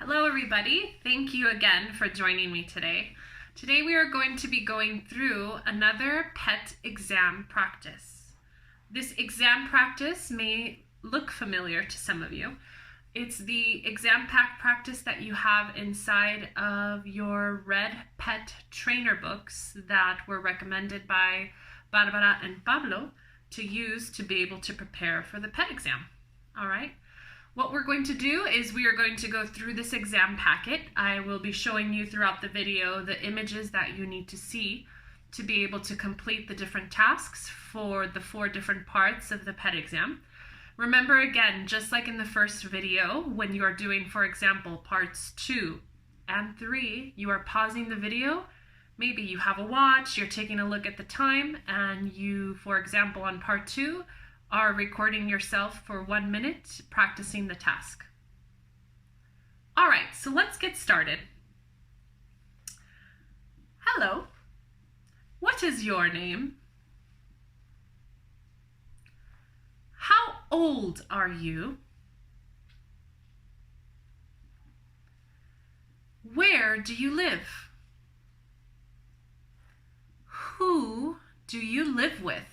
Hello everybody, thank you again for joining me today. Today we are going to be going through another PET exam practice. This exam practice may look familiar to some of you. It's the exam pack practice that you have inside of your red PET trainer books that were recommended by Barbara and Pablo to use to be able to prepare for the PET exam. All right. What we're going to do is we are going to go through this exam packet. I will be showing you throughout the video the images that you need to see to be able to complete the different tasks for the 4 different parts of the PET exam. Remember again, just like in the first video, when you are doing, for example, parts 2 and 3, you are pausing the video. Maybe you have a watch, you're taking a look at the time, and you, for example, on part 2, are recording yourself for 1 minute practicing the task. All right, so let's get started. Hello, what is your name? How old are you? Where do you live? Who do you live with?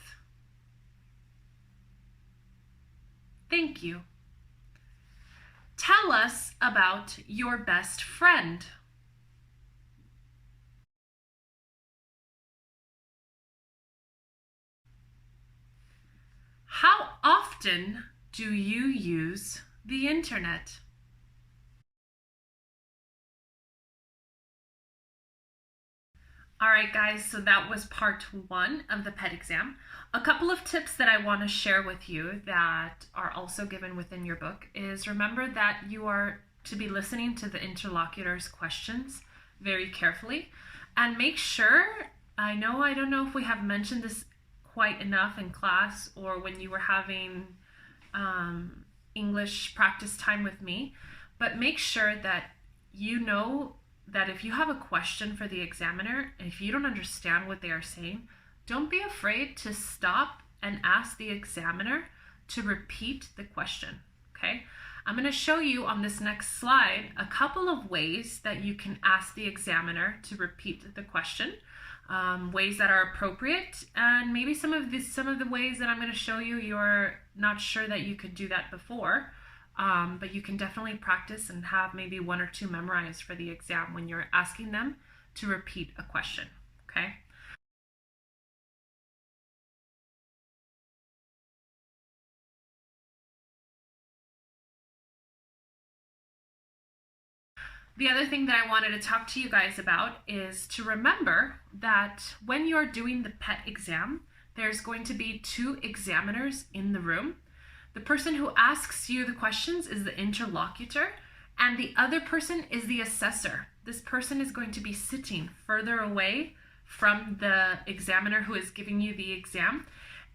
Thank you. Tell us about your best friend. How often do you use the internet? All right, guys, so that was part 1 of the PET exam. A couple of tips that I want to share with you that are also given within your book is remember that you are to be listening to the interlocutor's questions very carefully and make sure, I don't know if we have mentioned this quite enough in class or when you were having English practice time with me, but make sure that you know that if you have a question for the examiner, if you don't understand what they are saying, don't be afraid to stop and ask the examiner to repeat the question, okay? I'm going to show you on this next slide a couple of ways that you can ask the examiner to repeat the question, ways that are appropriate, and maybe some of the ways that I'm going to show you, you're not sure that you could do that before. But you can definitely practice and have maybe 1 or 2 memorized for the exam when you're asking them to repeat a question, okay? The other thing that I wanted to talk to you guys about is to remember that when you're doing the PET exam, there's going to be 2 examiners in the room. The person who asks you the questions is the interlocutor, and the other person is the assessor. This person is going to be sitting further away from the examiner who is giving you the exam,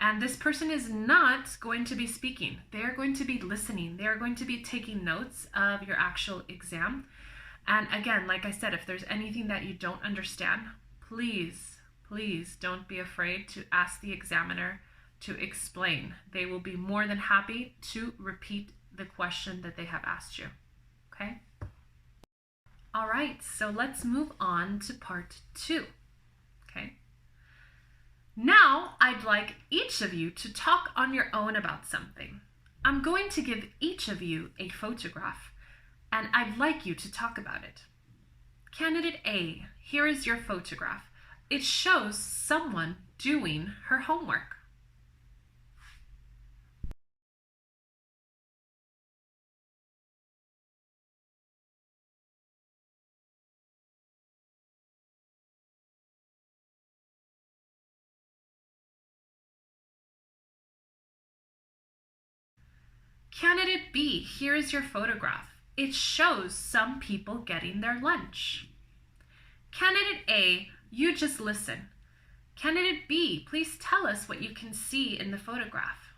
and this person is not going to be speaking. They're going to be listening. They're going to be taking notes of your actual exam. And again, like I said, if there's anything that you don't understand, please don't be afraid to ask the examiner to explain. They will be more than happy to repeat the question that they have asked you, okay? All right, so let's move on to part 2, okay? Now, I'd like each of you to talk on your own about something. I'm going to give each of you a photograph, and I'd like you to talk about it. Candidate A, here is your photograph. It shows someone doing her homework. Candidate B, here is your photograph. It shows some people getting their lunch. Candidate A, you just listen. Candidate B, please tell us what you can see in the photograph.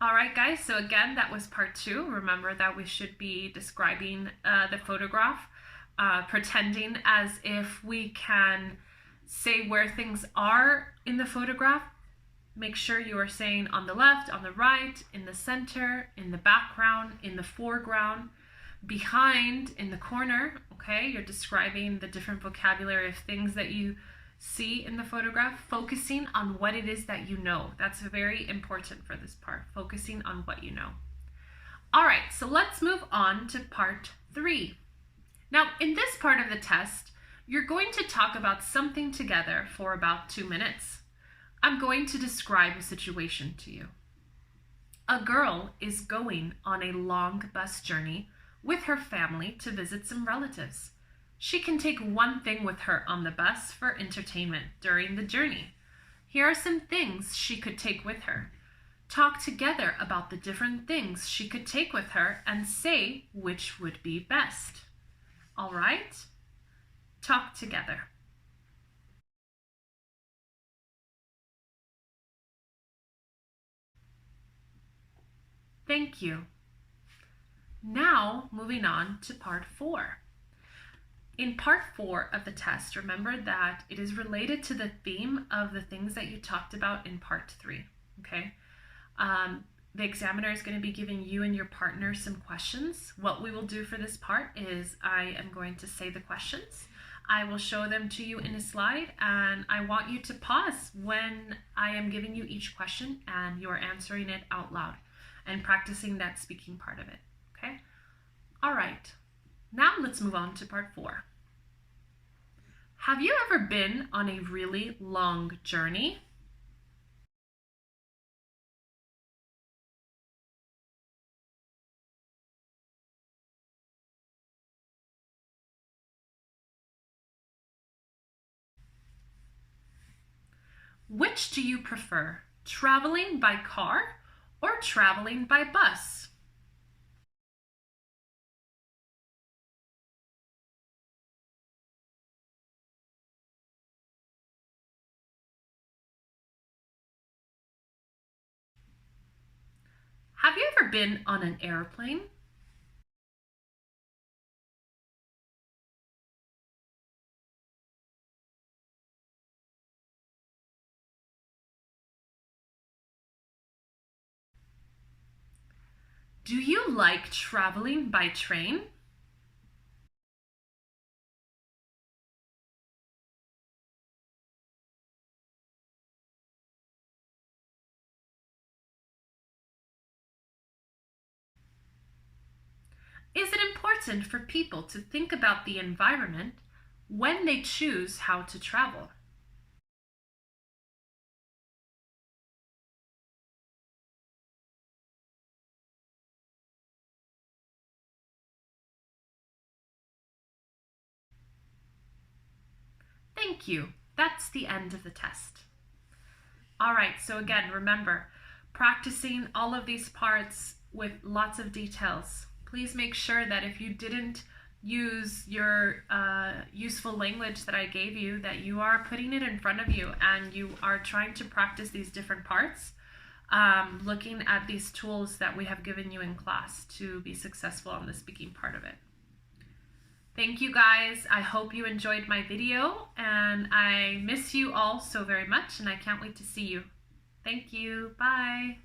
All right, guys, so again, that was part 2. Remember that we should be describing the photograph. pretending as if we can say where things are in the photograph. Make sure you are saying on the left, on the right, in the center, in the background, in the foreground, behind, in the corner. Okay, you're describing the different vocabulary of things that you see in the photograph, focusing on what it is that you know. That's very important for this part, focusing on what you know. All right, so let's move on to part 3. Now, in this part of the test, you're going to talk about something together for about 2 minutes. I'm going to describe a situation to you. A girl is going on a long bus journey with her family to visit some relatives. She can take one thing with her on the bus for entertainment during the journey. Here are some things she could take with her. Talk together about the different things she could take with her and say which would be best. All right? Talk together. Thank you. Now, moving on to part 4. In part 4 of the test, remember that it is related to the theme of the things that you talked about in part 3, okay? The examiner is going to be giving you and your partner some questions. What we will do for this part is I am going to say the questions. I will show them to you in a slide, and I want you to pause when I am giving you each question and you're answering it out loud and practicing that speaking part of it, okay? All right, now let's move on to part 4. Have you ever been on a really long journey? Which do you prefer, traveling by car or traveling by bus? Have you ever been on an airplane? Do you like traveling by train? Is it important for people to think about the environment when they choose how to travel? Thank you. That's the end of the test. All right, so again, remember, practicing all of these parts with lots of details. Please make sure that if you didn't use your useful language that I gave you, that you are putting it in front of you and you are trying to practice these different parts, looking at these tools that we have given you in class to be successful on the speaking part of it. Thank you guys. I hope you enjoyed my video, and I miss you all so very much, and I can't wait to see you. Thank you. Bye.